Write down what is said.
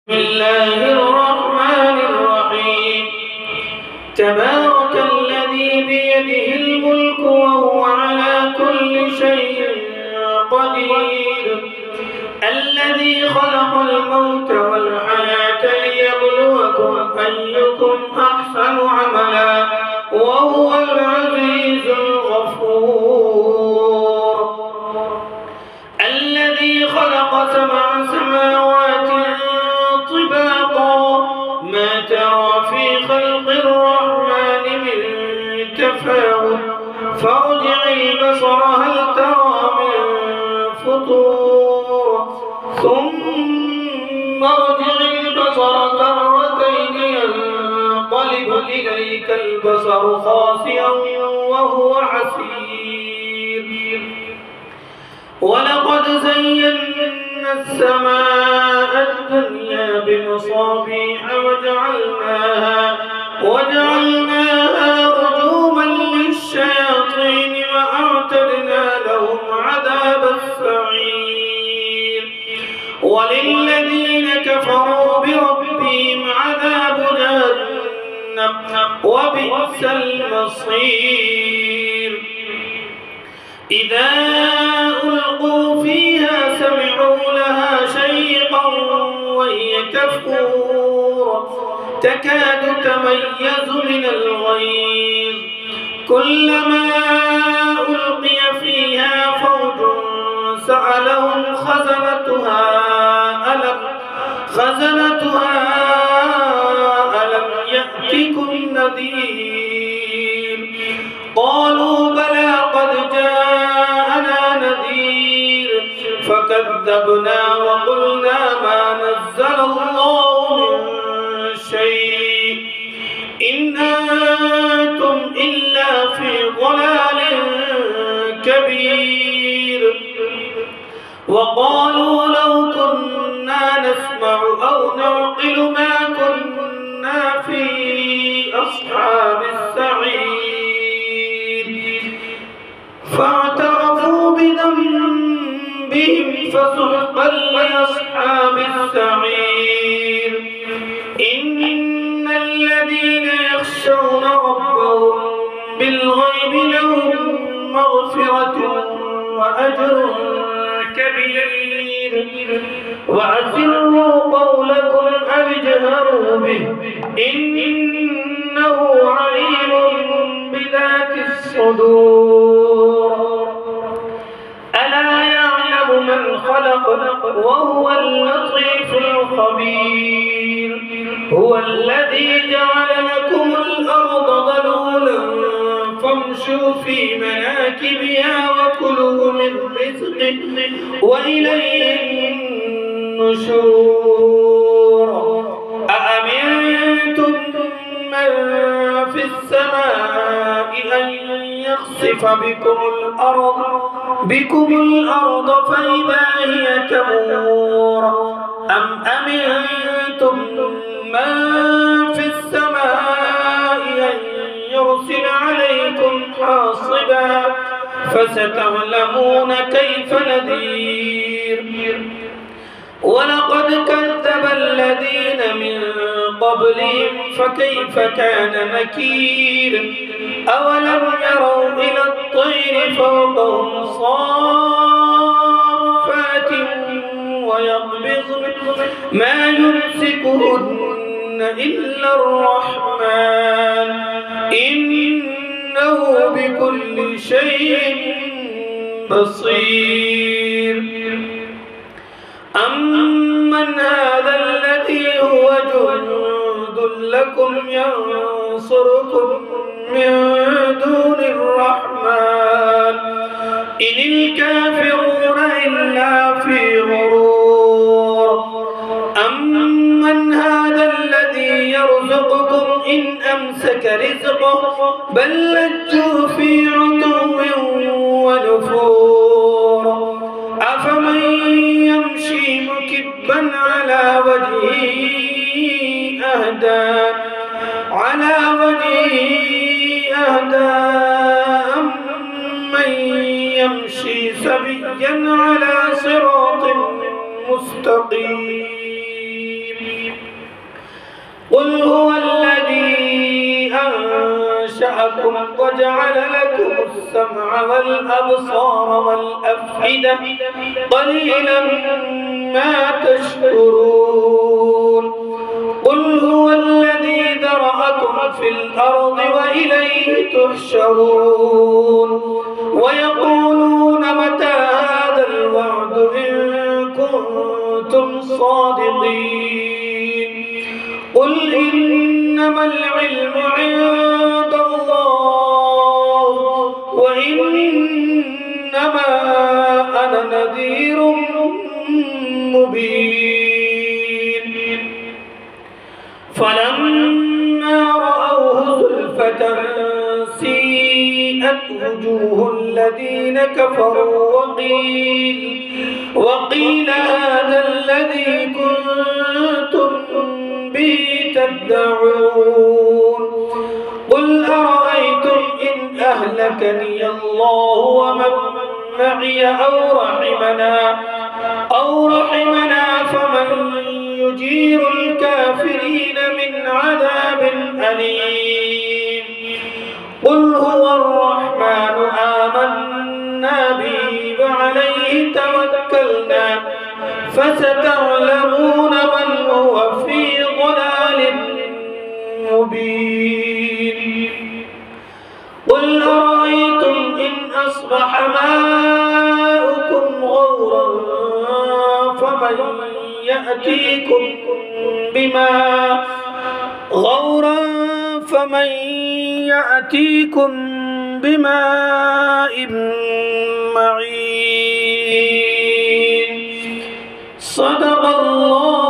بسم الله الرحمن الرحيم. تبارك الذي بيده الملك وهو على كل شيء قدير. الذي خلق الموت والحياة ليبلوكم أيكم أحسن عملا وهو العزيز الغفور. الذي خلق سبع سماوات طباقا ما ترى في خلق الرحمن من تفاوت فارجع البصر هل ترى من فطور ثم ارجع البصر كرتين ينقلب إليك البصر خاسئا وهو حسير. ولقد زينا السماء الدنيا بمصابيح وجعلناها رجوما للشياطين وأعتدنا لهم عذاب السعير. وللذين كفروا بربهم عذاب جهنم وبئس المصير. إذا ألقوا فيها سمعوا لها شيقا وهي تفور تكاد تميز من الغيظ كلما ألقي فيها فوج سألهم خزنتها ألم يأتكم نذير قالوا بلى قد جاءنا نذير فكذبنا وقلنا ما نزل الله من شيء إن أنتم إلا في ضلال كبير. وقالوا لو كنا نسمع أو نعقل ما كنا في أصحاب السعير فاعترفوا بذنبهم فسحقا لأصحاب السعير. إن الذين يخشون ربهم بالغيب لهم مغفرة وأجر كبير. وأسروا قولكم أو اجهروا به إنه عليم بذات الصدور. ألا يعلم من خلق وهو اللطيف الخبير. هو الذي جعل لكم الأرض ذلولا فامشوا في مناكبها وكلوا من رزقه وإليه النشور. أأمنتم من في السماء أن يخسف بكم الأرض فإذا هي تمور أم أمنتم من في السماء أن يرسل عليكم حاصبا فستعلمون كيف نذير. ولقد كذب الذين من قبلهم فكيف كان نكير. أولم يروا إلى الطير فوقهم صافات ويقبضن ما يمسكهن إلا الرحمن إنه بكل شيء بصير. أمن هذا الذي هو جند لكم ينصركم من دون الرحمن إن الكافرون إلا في غرور. أمن هذا الذي يرزقكم إن أمسك رزقه بل لجوا في عتو ونفور. أفمن يمشي مكبا على وجهه أهدى أمن يمشي سويا على صراط مستقيم. أنشأكم وجعل لكم السمع والأبصار والأفئدة قليلا ما تشكرون قل هو الذي ذرأكم في الأرض وإليه تحشرون ويقولون متى هذا الوعد إن كنتم صادقين قل إنما العلم عند الله وإنما أنا نذير مبين فلما رأوه زلفة سيئت وجوه الذين كفروا وقيل هذا الذي كنتم به تدعون قل أرأيتم إن أهلكني الله ومن معي أو رحمنا فمن يجير الكافرين من عذاب أليم قل هو الرحمن آمنا به وعليه توكلنا فستعلمون من هو في ضلال مبين قل أرأيتم إن أصبح ماؤكم غورا فمن يأتيكم بماء معين صدق الله